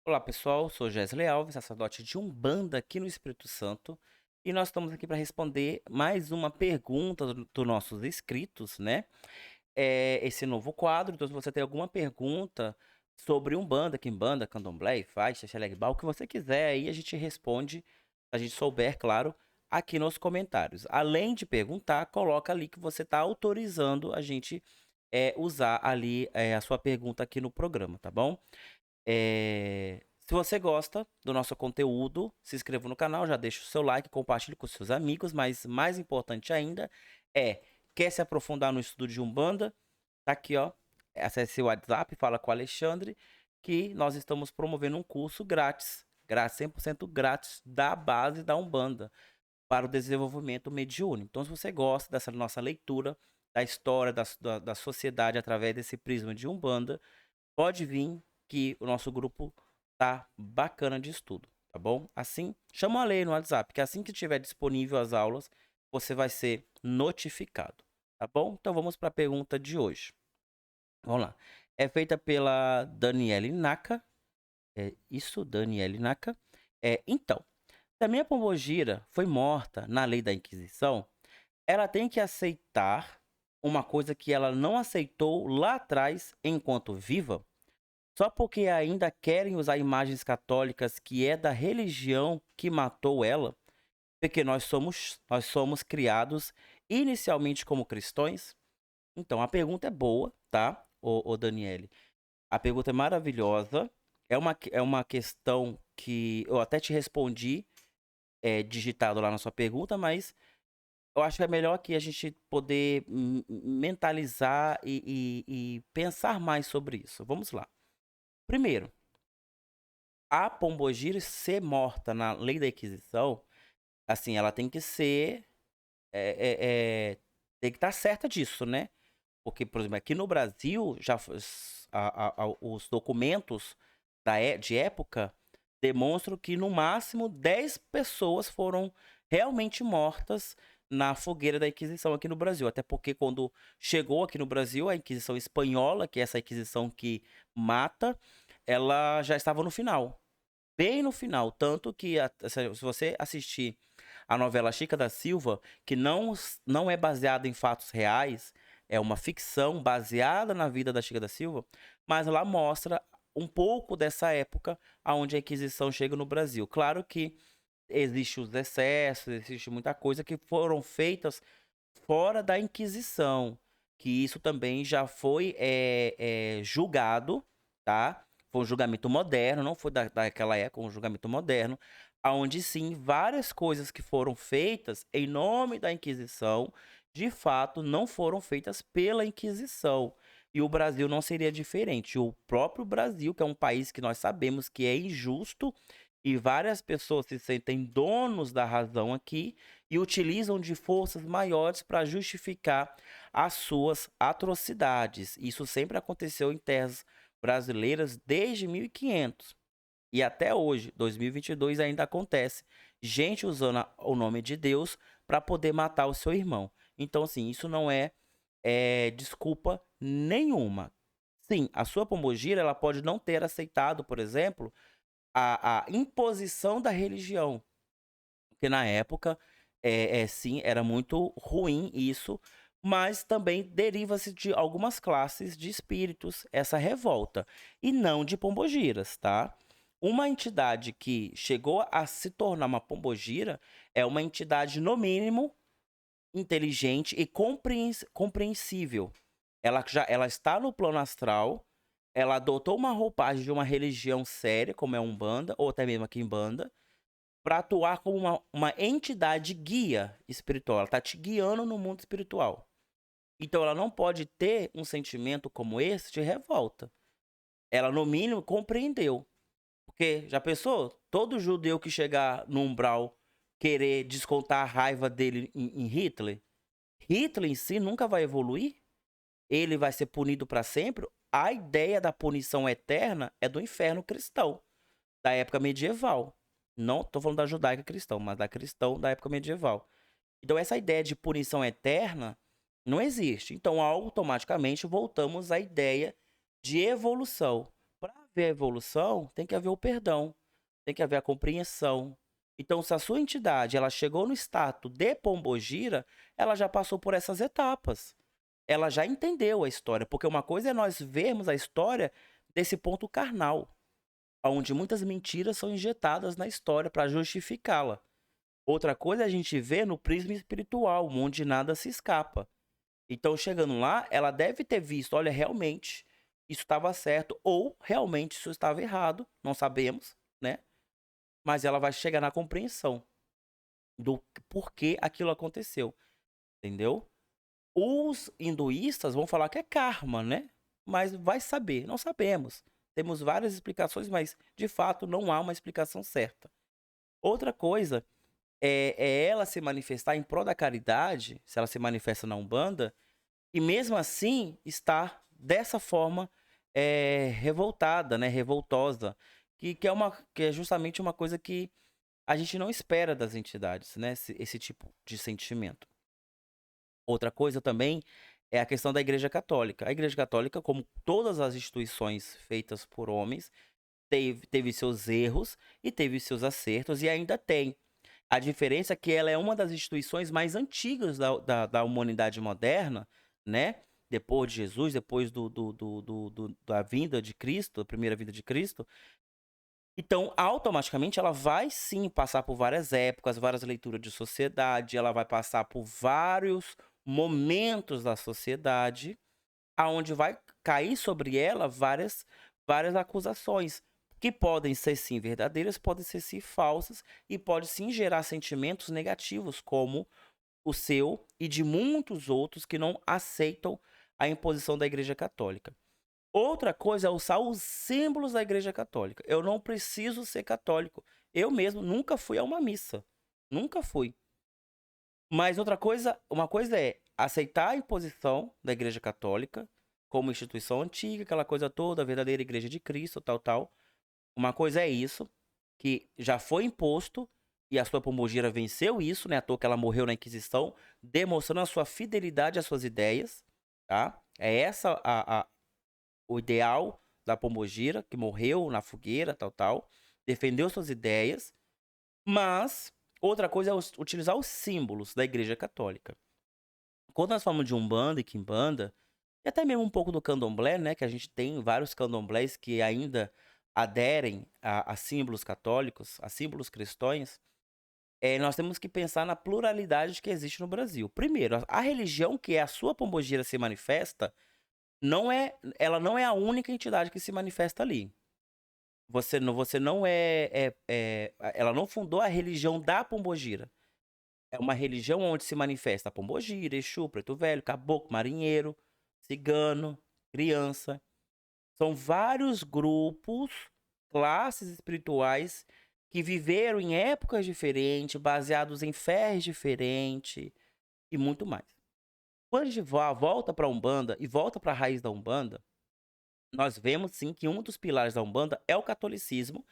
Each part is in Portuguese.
Olá pessoal, sou Gesley Alves, sacerdote de Umbanda aqui no Espírito Santo, e nós estamos aqui para responder mais uma pergunta dos nossos inscritos, né? Esse novo quadro, então se você tem alguma pergunta sobre Umbanda, Quimbanda, Candomblé, Faixa, Xelegbal, o que você quiser, aí a gente responde, se a gente souber, claro, aqui nos comentários. Além de perguntar, coloca ali que você está autorizando a gente usar ali a sua pergunta aqui no programa, tá bom? Se você gosta do nosso conteúdo, se inscreva no canal, já deixa o seu like, compartilhe com seus amigos, mas mais importante ainda é, quer se aprofundar no estudo de Umbanda? Tá aqui, ó. Acesse o WhatsApp, fala com o Alexandre, que nós estamos promovendo um curso grátis, 100% grátis da base da Umbanda para o desenvolvimento mediúnico. Então, se você gosta dessa nossa leitura da história da sociedade através desse prisma de Umbanda, pode vir que o nosso grupo tá bacana de estudo, tá bom? Assim, chama a lei no WhatsApp, que assim que tiver disponível as aulas, você vai ser notificado, tá bom? Então vamos para a pergunta de hoje. Vamos lá. É feita pela Daniele Naka. É isso, Daniele Naka. Então, se a minha pombogira foi morta na lei da Inquisição, ela tem que aceitar uma coisa que ela não aceitou lá atrás enquanto viva? Só porque ainda querem usar imagens católicas que é da religião que matou ela, porque nós somos criados inicialmente como cristãos. Então a pergunta é boa, tá, ô Daniele? A pergunta é maravilhosa. É uma questão que eu até te respondi digitado lá na sua pergunta, mas eu acho que é melhor que a gente poder mentalizar e pensar mais sobre isso. Vamos lá. Primeiro, a pombogira ser morta na lei da Inquisição, assim, ela tem que ser. Tem que estar certa disso, né? Porque, por exemplo, aqui no Brasil, os documentos de época demonstram que no máximo 10 pessoas foram realmente mortas na fogueira da Inquisição aqui no Brasil. Até porque quando chegou aqui no Brasil, a Inquisição Espanhola, que é essa Inquisição que mata, ela já estava no final. Bem no final, tanto que se você assistir a novela Chica da Silva, que não é baseada em fatos reais, é uma ficção baseada na vida da Chica da Silva, mas lá mostra um pouco dessa época aonde a Inquisição chega no Brasil. Claro que existe os excessos, existe muita coisa que foram feitas fora da Inquisição, que isso também já foi julgado, tá? Foi um julgamento moderno, não foi daquela época, um julgamento moderno, aonde sim várias coisas que foram feitas em nome da Inquisição, de fato não foram feitas pela Inquisição. E o Brasil não seria diferente. O próprio Brasil, que é um país que nós sabemos que é injusto, e várias pessoas se sentem donos da razão aqui, e utilizam de forças maiores para justificar as suas atrocidades. Isso sempre aconteceu em terras brasileiras desde 1500 e até hoje, 2022, ainda acontece. Gente usando o nome de Deus para poder matar o seu irmão. Então, assim, isso não é desculpa nenhuma. Sim, a sua pombogira ela pode não ter aceitado, por exemplo, a imposição da religião, porque na época, sim, era muito ruim isso, mas também deriva-se de algumas classes de espíritos essa revolta, e não de pombogiras, tá? Uma entidade que chegou a se tornar uma pombogira é uma entidade, no mínimo, inteligente e compreensível. Ela está no plano astral, ela adotou uma roupagem de uma religião séria, como é a Umbanda, ou até mesmo a Quimbanda, para atuar como uma entidade guia espiritual. Ela está te guiando no mundo espiritual. Então ela não pode ter um sentimento como esse de revolta. Ela, no mínimo, compreendeu. Porque, já pensou? Todo judeu que chegar no umbral querer descontar a raiva dele em Hitler, Hitler em si nunca vai evoluir? Ele vai ser punido para sempre? A ideia da punição eterna é do inferno cristão, da época medieval. Não estou falando da judaica cristã, mas da cristão da época medieval. Então, essa ideia de punição eterna não existe. Então, automaticamente, voltamos à ideia de evolução. haver a evolução, tem que haver o perdão, tem que haver a compreensão. Então, se a sua entidade ela chegou no status de pombogira, ela já passou por essas etapas. Ela já entendeu a história, porque uma coisa é nós vermos a história desse ponto carnal, onde muitas mentiras são injetadas na história para justificá-la. Outra coisa é a gente ver no prisma espiritual, onde nada se escapa. Então, chegando lá, ela deve ter visto, olha, realmente isso estava certo, ou realmente isso estava errado, não sabemos, né? Mas ela vai chegar na compreensão do porquê aquilo aconteceu, entendeu? Os hinduístas vão falar que é karma, né? Mas vai saber, não sabemos. Temos várias explicações, mas de fato não há uma explicação certa. Outra coisa é ela se manifestar em prol da caridade, se ela se manifesta na Umbanda, e mesmo assim estar dessa forma revoltada, né? Revoltosa, que é justamente uma coisa que a gente não espera das entidades, né? Esse tipo de sentimento. Outra coisa também é a questão da Igreja Católica. A Igreja Católica, como todas as instituições feitas por homens, teve seus erros e teve seus acertos e ainda tem. A diferença é que ela é uma das instituições mais antigas da humanidade moderna, né? Depois de Jesus, depois da vinda de Cristo, a primeira vinda de Cristo. Então, automaticamente, ela vai sim passar por várias épocas, várias leituras de sociedade, ela vai passar por vários momentos da sociedade, aonde vai cair sobre ela várias acusações, que podem ser sim verdadeiras, podem ser sim falsas, e pode sim gerar sentimentos negativos, como o seu e de muitos outros que não aceitam a imposição da Igreja Católica. Outra coisa é usar os símbolos da Igreja Católica. Eu não preciso ser católico. Eu mesmo nunca fui a uma missa. Nunca fui. Mas uma coisa é aceitar a imposição da Igreja Católica como instituição antiga, aquela coisa toda, a verdadeira Igreja de Cristo, tal, tal. Uma coisa é isso, que já foi imposto e a sua pombogira venceu isso, né? À toa que ela morreu na Inquisição, demonstrando a sua fidelidade às suas ideias, tá? É essa o ideal da pombogira, que morreu na fogueira, tal, tal. Defendeu suas ideias, mas outra coisa é utilizar os símbolos da Igreja Católica. Quando nós falamos de Umbanda e Quimbanda, e até mesmo um pouco do Candomblé, né? Que a gente tem vários candomblés que ainda aderem a símbolos católicos, a símbolos cristãos. Nós temos que pensar na pluralidade que existe no Brasil. Primeiro, a religião que é a sua pombogira se manifesta, ela não é a única entidade que se manifesta ali. Você não ela não fundou a religião da pombogira. É uma religião onde se manifesta a pombogira, Exu, preto velho, caboclo, marinheiro, cigano, criança. São vários grupos, classes espirituais que viveram em épocas diferentes, baseados em fés diferentes e muito mais. Quando a gente volta para a Umbanda e volta para a raiz da Umbanda, nós vemos sim que um dos pilares da Umbanda é o catolicismo,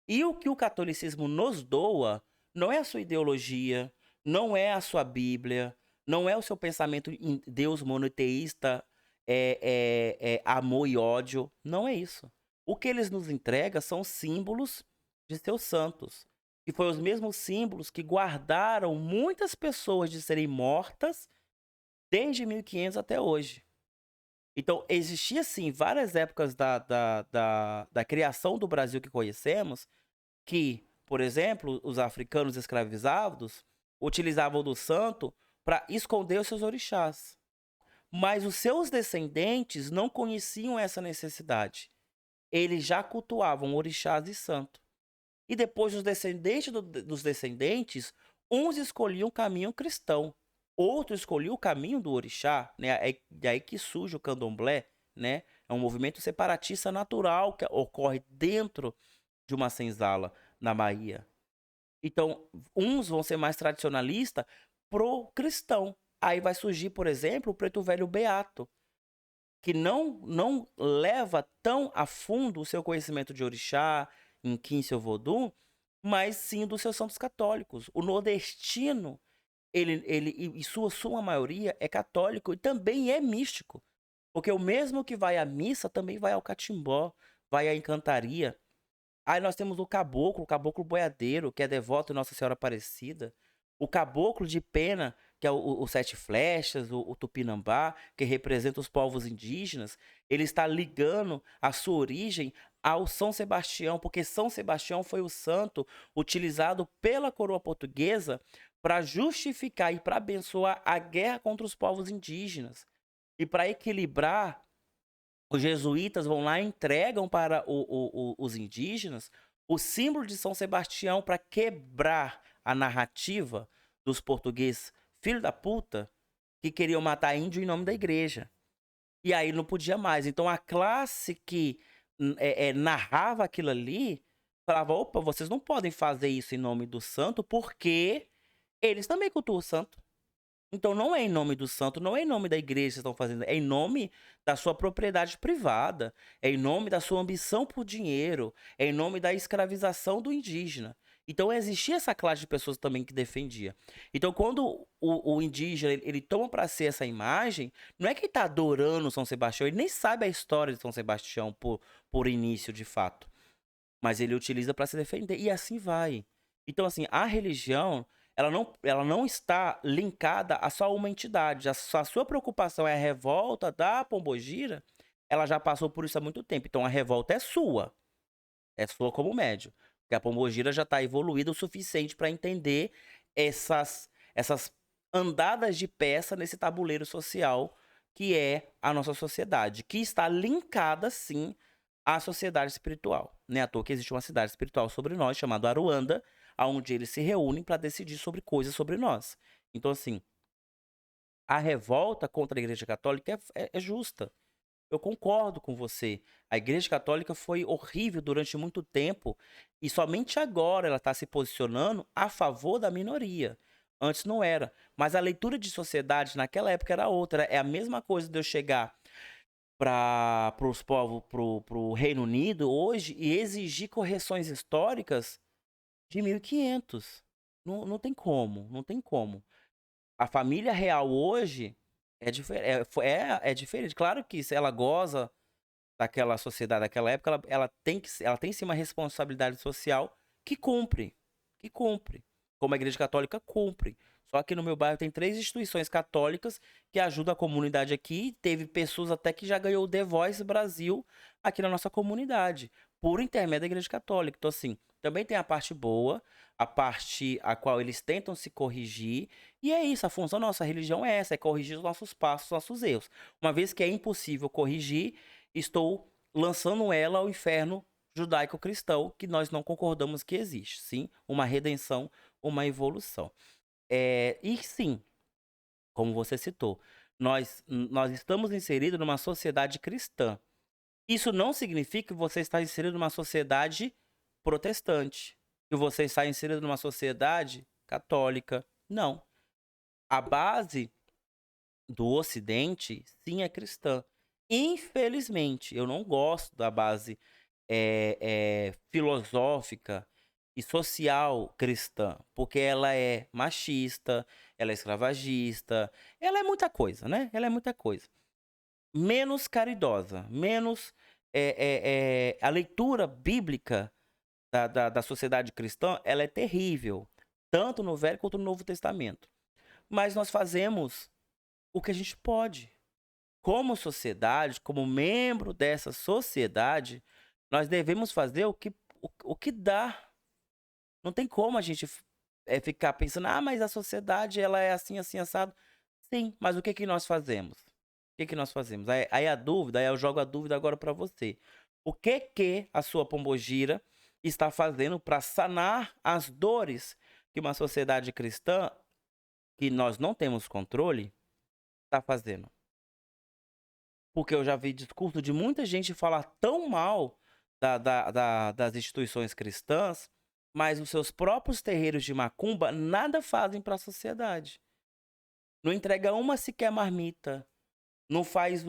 e o que o catolicismo nos doa não é a sua ideologia, não é a sua Bíblia, não é o seu pensamento em Deus monoteísta, amor e ódio. Não é isso. O que eles nos entregam são símbolos de seus santos, que foram os mesmos símbolos que guardaram muitas pessoas de serem mortas desde 1500 até hoje. Então, existia sim várias épocas da criação do Brasil que conhecemos, que, por exemplo, os africanos escravizados utilizavam do santo para esconder os seus orixás. Mas os seus descendentes não conheciam essa necessidade. Eles já cultuavam orixás e santo. E depois os descendentes dos descendentes, uns escolhiam o caminho cristão, outros escolhiam o caminho do orixá, né? É daí que surge o candomblé, né? É um movimento separatista natural que ocorre dentro de uma senzala na Bahia. Então, uns vão ser mais tradicionalistas pro cristão. Aí vai surgir, por exemplo, o preto velho beato, que não leva tão a fundo o seu conhecimento de orixá, em Kim, seu vodum, mas sim dos seus santos católicos. O nordestino, ele e sua maioria é católico e também é místico. Porque o mesmo que vai à missa também vai ao catimbó, vai à encantaria. Aí nós temos o caboclo boiadeiro, que é devoto de Nossa Senhora Aparecida. O caboclo de pena, que é o Sete Flechas, o Tupinambá, que representa os povos indígenas. Ele está ligando a sua origem ao São Sebastião, porque São Sebastião foi o santo utilizado pela coroa portuguesa para justificar e para abençoar a guerra contra os povos indígenas. E para equilibrar, os jesuítas vão lá e entregam para os indígenas o símbolo de São Sebastião para quebrar a narrativa dos portugueses filho da puta que queriam matar índio em nome da igreja. E aí não podia mais. Então a classe que narrava aquilo ali falava: opa, vocês não podem fazer isso em nome do santo porque eles também cultuam o santo. Então não é em nome do santo, não é em nome da igreja que vocês estão fazendo, é em nome da sua propriedade privada, é em nome da sua ambição por dinheiro, é em nome da escravização do indígena. Então existia essa classe de pessoas também que defendia. Então quando o indígena ele toma para si essa imagem, não é que ele está adorando São Sebastião, ele nem sabe a história de São Sebastião por início de fato, mas ele utiliza para se defender e assim vai. Então assim, a religião ela não está linkada a só uma entidade. A sua preocupação é a revolta da Pombogira, ela já passou por isso há muito tempo. Então a revolta é sua como médio. Porque a Pombogira já está evoluída o suficiente para entender essas andadas de peça nesse tabuleiro social que é a nossa sociedade, que está linkada sim à sociedade espiritual. Não é à toa que existe uma cidade espiritual sobre nós, chamada Aruanda, onde eles se reúnem para decidir sobre coisas sobre nós. Então, assim, a revolta contra a Igreja Católica é justa. Eu concordo com você. A Igreja Católica foi horrível durante muito tempo e somente agora ela está se posicionando a favor da minoria. Antes não era. Mas a leitura de sociedade naquela época era outra. É a mesma coisa de eu chegar para os povos, para o Reino Unido hoje e exigir correções históricas de 1500. Não, não tem como, não tem como. A família real hoje é diferente. Claro que se ela goza daquela sociedade, daquela época, ela tem sim uma responsabilidade social que cumpre. Que cumpre. Como a Igreja Católica cumpre. Só que no meu bairro tem 3 instituições católicas que ajudam a comunidade aqui. Teve pessoas até que já ganhou o The Voice Brasil aqui na nossa comunidade, por intermédio da Igreja Católica. Então, assim, também tem a parte boa, a parte a qual eles tentam se corrigir. E é isso, a função da nossa religião é essa, é corrigir os nossos passos, os nossos erros. Uma vez que é impossível corrigir, estou lançando ela ao inferno judaico-cristão, que nós não concordamos que existe. Sim, uma redenção, uma evolução. E sim, como você citou, nós estamos inseridos numa sociedade cristã. Isso não significa que você está inserido numa sociedade protestante, que você está inserido numa sociedade católica. Não. A base do Ocidente, sim, é cristã. Infelizmente, eu não gosto da base filosófica e social cristã, porque ela é machista, ela é escravagista, ela é muita coisa, né? Ela é muita coisa. Menos caridosa, menos a leitura bíblica da sociedade cristã, ela é terrível, tanto no Velho quanto no Novo Testamento. Mas nós fazemos o que a gente pode. Como sociedade, como membro dessa sociedade, nós devemos fazer o que dá. Não tem como a gente ficar pensando, mas a sociedade ela é assim, assim, assado. Sim, mas o que que nós fazemos? O que que nós fazemos? Aí a dúvida, aí eu jogo a dúvida agora para você. O que que a sua Pombogira está fazendo para sanar as dores que uma sociedade cristã, que nós não temos controle, está fazendo? Porque eu já vi discurso de muita gente falar tão mal das instituições cristãs, mas os seus próprios terreiros de macumba nada fazem para a sociedade. Não entrega uma sequer marmita. Não faz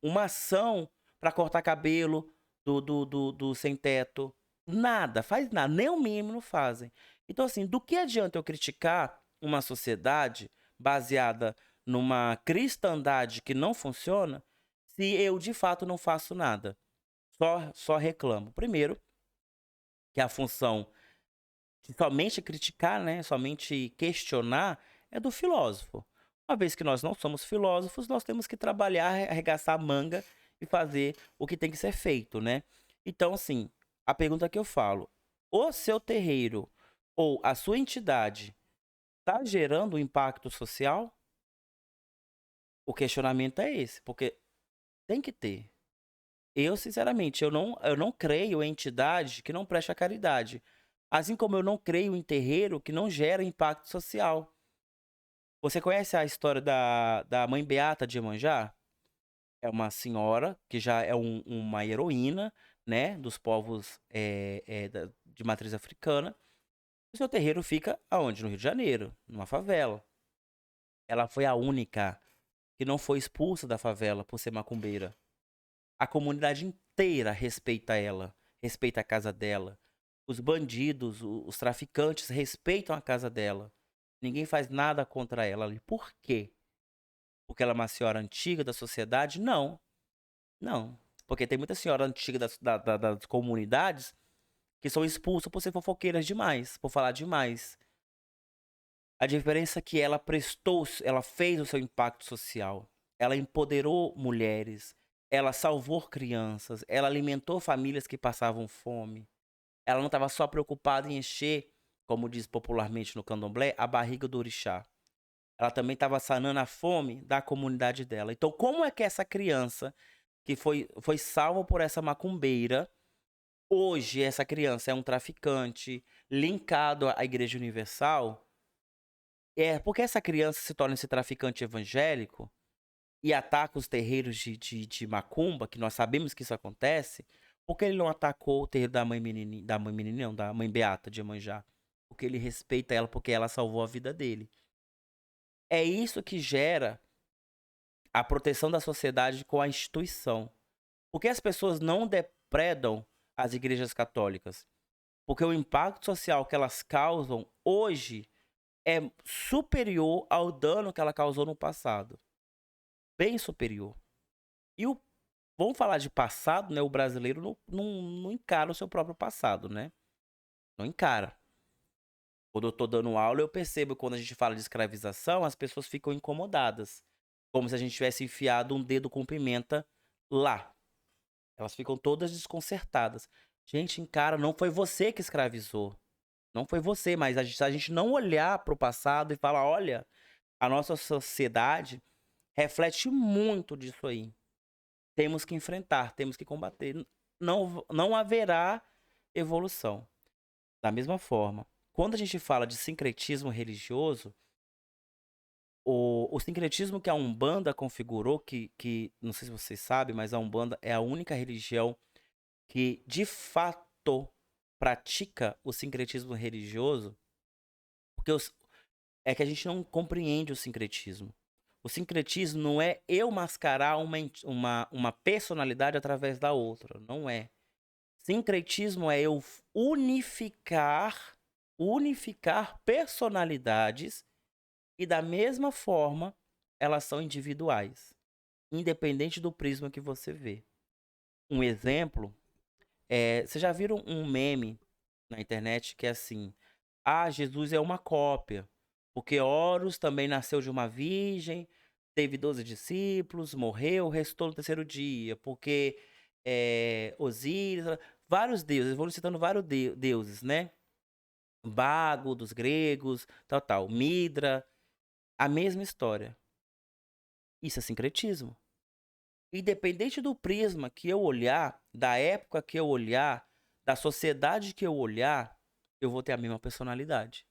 uma ação para cortar cabelo do sem-teto. Nada, faz nada. Nem o mínimo não fazem. Então, assim, do que adianta eu criticar uma sociedade baseada numa cristandade que não funciona se eu, de fato, não faço nada? só reclamam. Primeiro, que a função de somente criticar, né, somente questionar, é do filósofo. Uma vez que nós não somos filósofos, nós temos que trabalhar, arregaçar a manga e fazer o que tem que ser feito, né? Então, assim, a pergunta que eu falo, o seu terreiro ou a sua entidade está gerando um impacto social? O questionamento é esse, porque tem que ter. Eu, sinceramente, eu não creio em entidade que não preste a caridade. Assim como eu não creio em terreiro que não gera impacto social. Você conhece a história da Mãe Beata de Iemanjá? É uma senhora que já é uma heroína, né, dos povos de matriz africana. O seu terreiro fica aonde? No Rio de Janeiro, numa favela. Ela foi a única que não foi expulsa da favela por ser macumbeira. A comunidade inteira respeita ela, respeita a casa dela. Os bandidos, os traficantes respeitam a casa dela. Ninguém faz nada contra ela ali. Por quê? Porque ela é uma senhora antiga da sociedade? Não, não. Porque tem muita senhora antiga das comunidades que são expulsas por ser fofoqueiras demais, por falar demais. A diferença é que ela prestou, ela fez o seu impacto social. Ela empoderou mulheres, ela salvou crianças, ela alimentou famílias que passavam fome. Ela não estava só preocupada em encher, como diz popularmente no candomblé, a barriga do orixá. Ela também estava sanando a fome da comunidade dela. Então, como é que essa criança que foi salva por essa macumbeira, hoje essa criança é um traficante linkado à Igreja Universal? É porque essa criança se torna esse traficante evangélico e ataca os terreiros de macumba, que nós sabemos que isso acontece, porque ele não atacou o terreiro da mãe menininha, não, da mãe Beata de Iemanjá? Porque ele respeita ela, porque ela salvou a vida dele. É isso que gera a proteção da sociedade com a instituição. Porque as pessoas não depredam as igrejas católicas? Porque o impacto social que elas causam hoje é superior ao dano que ela causou no passado. Bem superior. E vamos falar de passado, né? O brasileiro não encara o seu próprio passado, né? Não encara. Quando eu tô dando aula, eu percebo que quando a gente fala de escravização, as pessoas ficam incomodadas. Como se a gente tivesse enfiado um dedo com pimenta lá. Elas ficam todas desconcertadas. Gente, encara, não foi você que escravizou. Não foi você, mas a gente não olhar para o passado e falar, olha, a nossa sociedade reflete muito disso aí. Temos que enfrentar, temos que combater. Não haverá evolução. Da mesma forma, quando a gente fala de sincretismo religioso, o sincretismo que a Umbanda configurou, que não sei se vocês sabem, mas a Umbanda é a única religião que de fato pratica o sincretismo religioso, porque é que a gente não compreende o sincretismo. O sincretismo não é eu mascarar uma personalidade através da outra. Não é. Sincretismo é eu unificar personalidades e da mesma forma elas são individuais, independente do prisma que você vê. Um exemplo vocês já viram um meme na internet que é assim: ah, Jesus é uma cópia, porque Horus também nasceu de uma virgem, teve 12 discípulos, morreu, restou no terceiro dia, porque Osíris, vários deuses, vão citando vários deuses, né? Bago dos gregos, tal, Midra, a mesma história. Isso é sincretismo. Independente do prisma que eu olhar, da época que eu olhar, da sociedade que eu olhar, eu vou ter a mesma personalidade.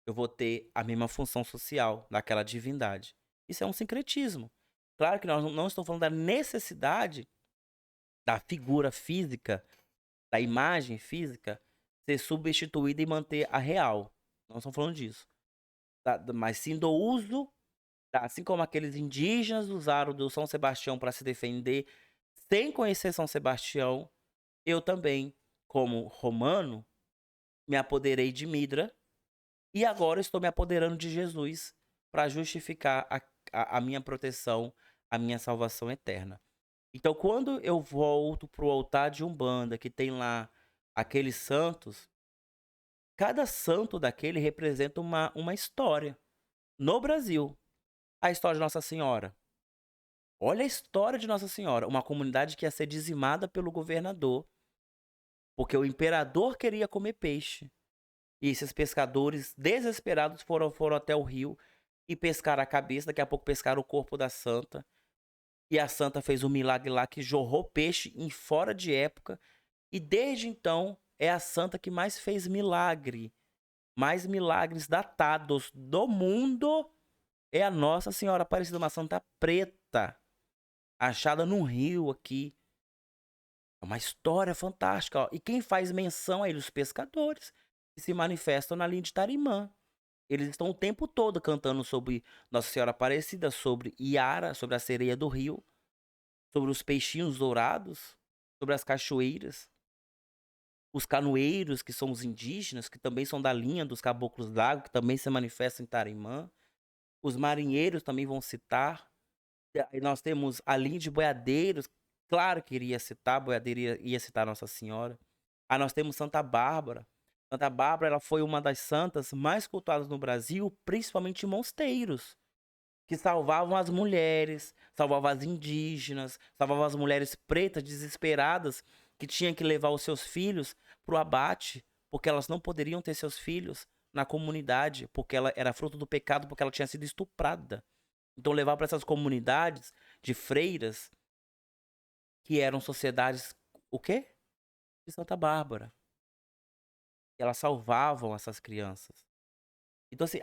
Eu vou ter a mesma função social daquela divindade. Isso é um sincretismo. Claro que nós não estamos falando da necessidade da figura física, da imagem física, ser substituída e manter a real. Não estamos falando disso. Mas sim do uso, assim como aqueles indígenas usaram do São Sebastião para se defender, sem conhecer São Sebastião, eu também, como romano, me apoderei de Midra e agora estou me apoderando de Jesus para justificar a minha proteção, a minha salvação eterna. Então, quando eu volto pro altar de Umbanda, que tem lá aqueles santos, cada santo daquele representa uma história. No Brasil, a história de Nossa Senhora. Olha a história de Nossa Senhora, uma comunidade que ia ser dizimada pelo governador, porque o imperador queria comer peixe. E esses pescadores desesperados foram até o rio e pescaram a cabeça, daqui a pouco pescaram o corpo da santa. E a santa fez um milagre lá que jorrou peixe em fora de época. E desde então é a santa que mais fez milagre. Mais milagres datados do mundo é a Nossa Senhora Aparecida, uma santa preta, achada num rio aqui. É uma história fantástica. Ó. E quem faz menção a ele? Os pescadores, que se manifestam na linha de Tarimã. Eles estão o tempo todo cantando sobre Nossa Senhora Aparecida, sobre Iara, sobre a sereia do rio, sobre os peixinhos dourados, sobre as cachoeiras. Os canoeiros, que são os indígenas, que também são da linha dos caboclos d'água, que também se manifestam em Tarimã. Os marinheiros também vão citar. E aí nós temos a linha de boiadeiros, claro que iria citar, boiadeiro ia citar Nossa Senhora. Aí nós temos Santa Bárbara. Santa Bárbara, ela foi uma das santas mais cultuadas no Brasil, principalmente em mosteiros, que salvavam as mulheres, salvavam as indígenas, salvavam as mulheres pretas desesperadas que tinham que levar os seus filhos para o abate, porque elas não poderiam ter seus filhos na comunidade, porque ela era fruto do pecado, porque ela tinha sido estuprada. Então levar para essas comunidades de freiras, que eram sociedades, o quê? De Santa Bárbara. Elas salvavam essas crianças. Então, assim,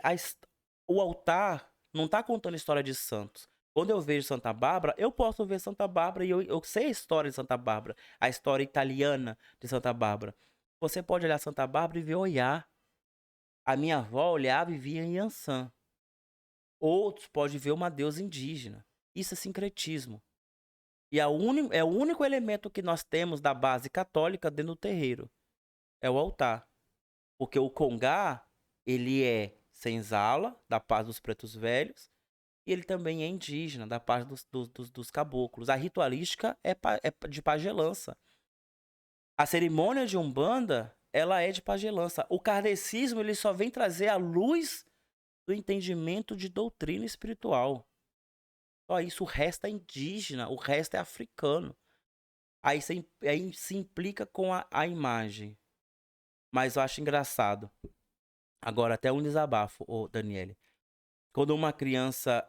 o altar não está contando história de santos. Quando eu vejo Santa Bárbara, eu posso ver Santa Bárbara e eu sei a história de Santa Bárbara, a história italiana de Santa Bárbara. Você pode olhar Santa Bárbara e ver Oiá. A minha avó olhava e via Yansan. Outros podem ver uma deusa indígena. Isso é sincretismo. E é o único elemento que nós temos da base católica dentro do terreiro. É o altar. Porque o congá, ele é senzala, da paz dos pretos velhos, e ele também é indígena, da paz dos caboclos. A ritualística é de pagelança. A cerimônia de Umbanda, ela é de pagelança. O kardecismo, ele só vem trazer a luz do entendimento de doutrina espiritual. Só isso, o resto é indígena, o resto é africano. Aí se implica com a imagem. Mas eu acho engraçado. Agora, até um desabafo, ô Daniele. Quando uma criança.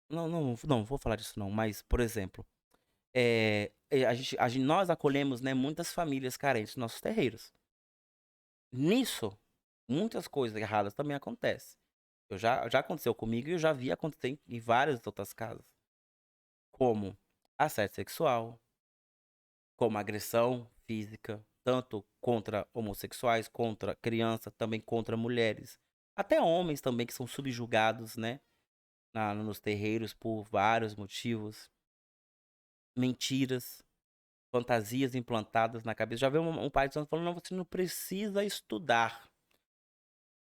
Não vou falar disso não, mas, por exemplo, nós acolhemos, né, muitas famílias carentes nos nossos terreiros. Nisso, muitas coisas erradas também acontecem. Já aconteceu comigo e eu já vi acontecer em várias outras casas. Como assédio sexual, como agressão física, tanto contra homossexuais, contra crianças, também contra mulheres. Até homens também que são subjugados, né? Nos terreiros por vários motivos. Mentiras, fantasias implantadas na cabeça. Já vi um pai de santo falando, não, você não precisa estudar.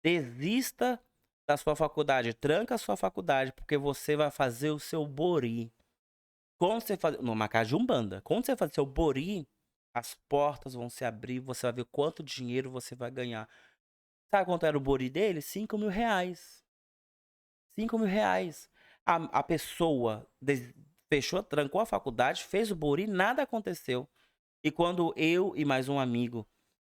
Desista da sua faculdade, tranca a sua faculdade, porque você vai fazer o seu bori. Quando você fazer, numa casa de Umbanda, quando você fazer seu bori, as portas vão se abrir, você vai ver quanto dinheiro você vai ganhar. Sabe quanto era o bori dele? 5 mil reais. 5 mil reais. A pessoa fechou, trancou a faculdade, fez o bori, nada aconteceu. E quando eu e mais um amigo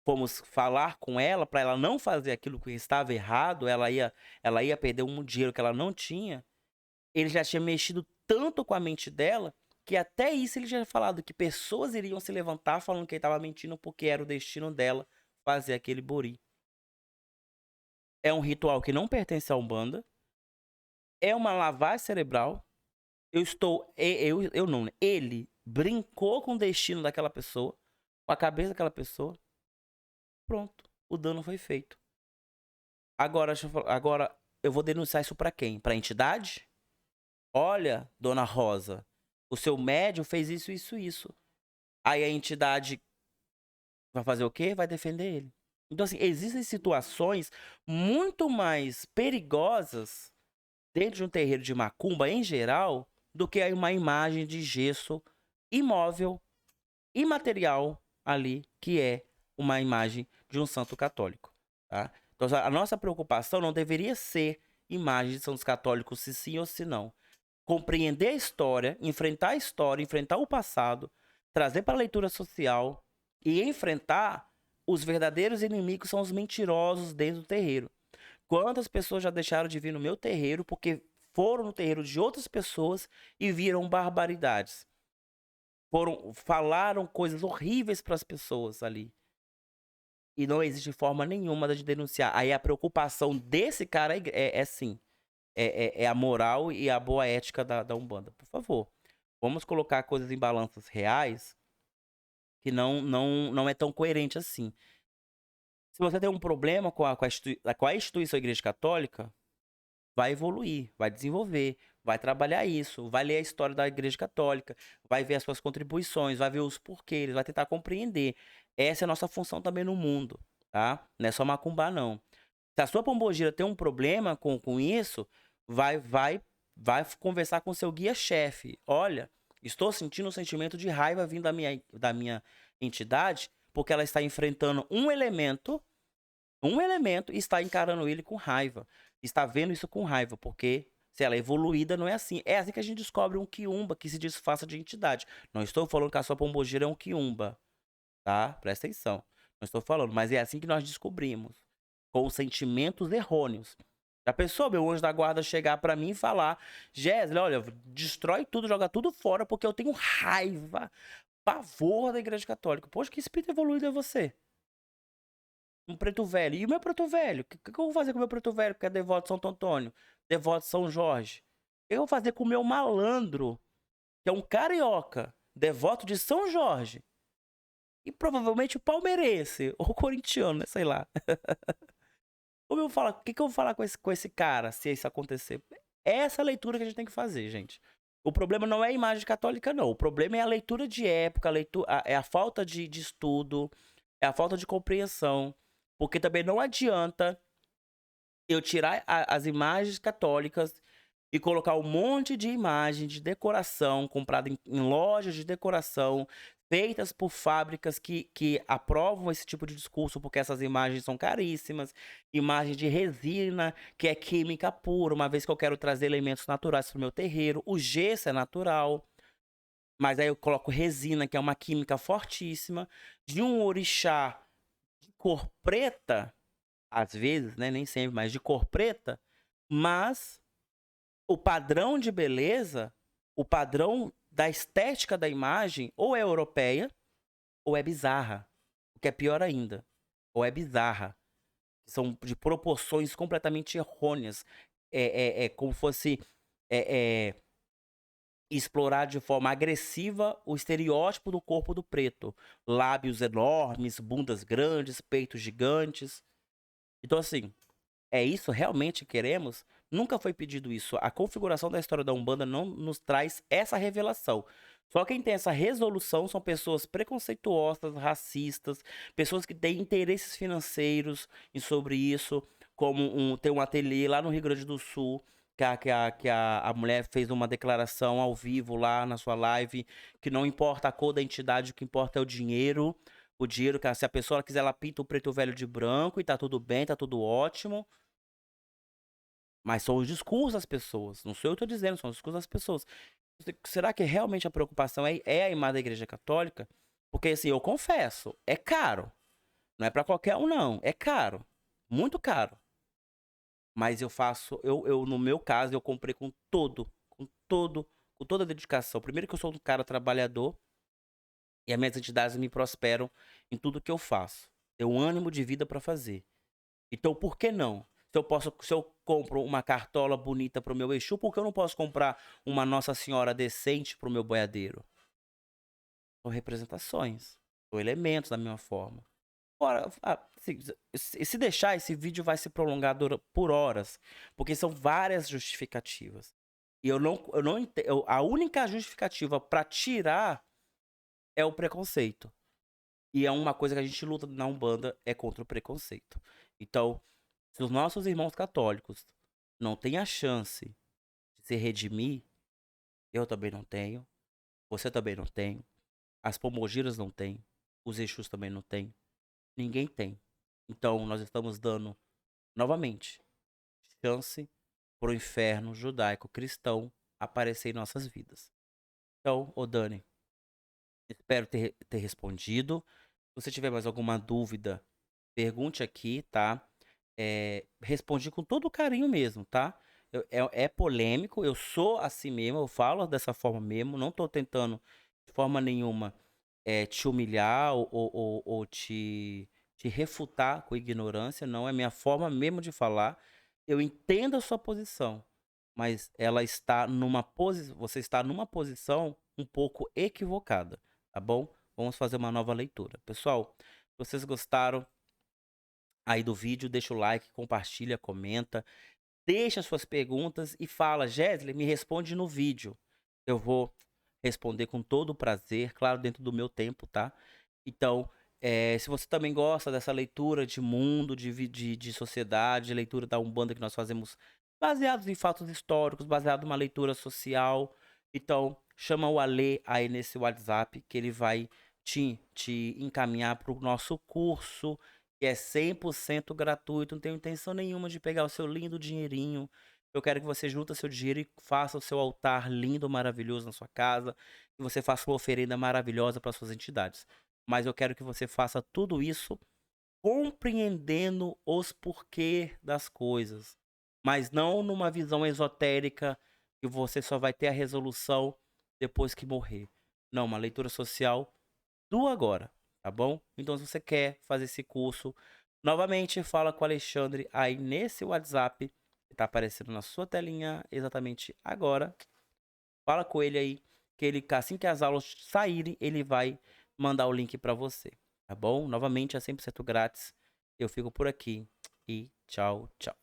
fomos falar com ela, para ela não fazer aquilo que estava errado, ela ia perder um dinheiro que ela não tinha, ele já tinha mexido tanto com a mente dela, que até isso ele já tinha falado, que pessoas iriam se levantar falando que ele estava mentindo porque era o destino dela fazer aquele bori. É um ritual que não pertence à Umbanda, é uma lavagem cerebral. Eu não, né? Ele brincou com o destino daquela pessoa, com a cabeça daquela pessoa. Pronto, o dano foi feito. Agora eu vou denunciar isso pra quem? Pra entidade? Olha, dona Rosa, o seu médium fez isso, isso, isso. Aí a entidade vai fazer o quê? Vai defender ele. Então, assim, existem situações muito mais perigosas dentro de um terreiro de macumba, em geral, do que uma imagem de gesso imóvel, imaterial ali, que é uma imagem de um santo católico, tá? Então, a nossa preocupação não deveria ser imagem de santos católicos, se sim ou se não. Compreender a história, enfrentar o passado, trazer para a leitura social e enfrentar os verdadeiros inimigos, são os mentirosos dentro do terreiro. Quantas pessoas já deixaram de vir no meu terreiro porque foram no terreiro de outras pessoas e viram barbaridades? Falaram coisas horríveis para as pessoas ali. E não existe forma nenhuma de denunciar. Aí a preocupação desse cara é sim. É a moral e a boa ética da Umbanda. Por favor, vamos colocar coisas em balanças reais que não é tão coerente assim. Se você tem um problema com a instituição Igreja Católica, vai evoluir, vai desenvolver, vai trabalhar isso, vai ler a história da Igreja Católica, vai ver as suas contribuições, vai ver os porquês, vai tentar compreender. Essa é a nossa função também no mundo, tá? Não é só macumbar, não. Se a sua pombogira tem um problema com isso, vai conversar com seu guia-chefe. Olha, estou sentindo um sentimento de raiva vindo da minha entidade, porque ela está enfrentando um elemento e está encarando ele com raiva. Está vendo isso com raiva, porque se ela é evoluída, não é assim. É assim que a gente descobre um quiumba que se disfarça de entidade. Não estou falando que a sua pombogira é um quiumba, tá? Presta atenção. Não estou falando, mas é assim que nós descobrimos. Com sentimentos errôneos. A pessoa, meu anjo da guarda, chegar pra mim e falar: Jéssica, olha, destrói tudo, joga tudo fora, porque eu tenho raiva, pavor da Igreja Católica. Poxa, que espírito evoluído é você? Um preto velho. E o meu preto velho? O que eu vou fazer com o meu preto velho, que é devoto de Santo Antônio, devoto de São Jorge? O que eu vou fazer com o meu malandro, que é um carioca, devoto de São Jorge? E provavelmente o palmeirense, ou corintiano, né? Sei lá. Como eu vou falar, o que eu vou falar com esse cara se isso acontecer? É essa leitura que a gente tem que fazer, gente. O problema não é a imagem católica, não. O problema é a leitura de época, é a falta de estudo, é a falta de compreensão. Porque também não adianta eu tirar as imagens católicas e colocar um monte de imagem de decoração comprada em lojas de decoração, feitas por fábricas que aprovam esse tipo de discurso, porque essas imagens são caríssimas. Imagens de resina, que é química pura, uma vez que eu quero trazer elementos naturais para o meu terreiro. O gesso é natural, mas aí eu coloco resina, que é uma química fortíssima, de um orixá de cor preta, às vezes, né, nem sempre, mas de cor preta, mas o padrão de beleza, o padrão da estética da imagem, ou é europeia, ou é bizarra. O que é pior ainda, ou é bizarra. São de proporções completamente errôneas. É como fosse é, é, explorar de forma agressiva o estereótipo do corpo do preto. Lábios enormes, bundas grandes, peitos gigantes. Então, assim, é isso realmente que queremos? Nunca foi pedido isso. A configuração da história da Umbanda não nos traz essa revelação. Só quem tem essa resolução são pessoas preconceituosas, racistas, pessoas que têm interesses financeiros sobre isso, como tem um ateliê lá no Rio Grande do Sul, que a mulher fez uma declaração ao vivo lá na sua live, que não importa a cor da entidade, o que importa é o dinheiro. O dinheiro, que se a pessoa quiser, ela pinta o preto velho de branco e tá tudo bem, tá tudo ótimo. Mas são os discursos das pessoas. Não sou eu que tô dizendo, são os discursos das pessoas. Será que realmente a preocupação é a imagem da Igreja Católica? Porque, assim, eu confesso, é caro. Não é pra qualquer um, não. É caro. Muito caro. Mas eu faço, no meu caso, eu comprei com toda a dedicação. Primeiro que eu sou um cara trabalhador e as minhas entidades me prosperam em tudo que eu faço. Tenho um ânimo de vida pra fazer. Então, por que não? Se eu compro uma cartola bonita pro meu Exu, por que eu não posso comprar uma Nossa Senhora decente pro meu boiadeiro? São representações, são elementos da mesma forma. Ora, se deixar, esse vídeo vai se prolongar por horas, porque são várias justificativas. E eu não entendo. A única justificativa para tirar é o preconceito. E é uma coisa que a gente luta na Umbanda, é contra o preconceito. Então, se os nossos irmãos católicos não têm a chance de se redimir, eu também não tenho. Você também não tem. As Pomogiras não têm. Os Exus também não têm. Ninguém tem. Então, nós estamos dando, novamente, chance pro inferno judaico-cristão aparecer em nossas vidas. Então, ô Dani, espero ter respondido. Se você tiver mais alguma dúvida, pergunte aqui, tá? Respondi com todo carinho mesmo, tá? É polêmico, eu sou assim mesmo, eu falo dessa forma mesmo, não tô tentando de forma nenhuma te humilhar ou te refutar com ignorância, não, é minha forma mesmo de falar. Eu entendo a sua posição, mas ela está você está numa posição um pouco equivocada, tá bom? Vamos fazer uma nova leitura. Pessoal, se vocês gostaram aí do vídeo, deixa o like, compartilha, comenta, deixa suas perguntas e fala, Jéssica, me responde no vídeo. Eu vou responder com todo o prazer, claro, dentro do meu tempo, tá? Então, se você também gosta dessa leitura de mundo, de sociedade, de leitura da Umbanda que nós fazemos baseados em fatos históricos, baseado numa leitura social, então chama o Alê aí nesse WhatsApp que ele vai te encaminhar para o nosso curso, que é 100% gratuito, não tenho intenção nenhuma de pegar o seu lindo dinheirinho. Eu quero que você junta seu dinheiro e faça o seu altar lindo, maravilhoso na sua casa, que você faça uma oferenda maravilhosa para suas entidades. Mas eu quero que você faça tudo isso compreendendo os porquês das coisas, mas não numa visão esotérica que você só vai ter a resolução depois que morrer. Não, uma leitura social do agora, tá bom? Então, se você quer fazer esse curso, novamente fala com o Alexandre aí nesse WhatsApp que tá aparecendo na sua telinha exatamente agora. Fala com ele aí, que ele, assim que as aulas saírem, ele vai mandar o link para você, tá bom? Novamente é 100% grátis. Eu fico por aqui e tchau, tchau.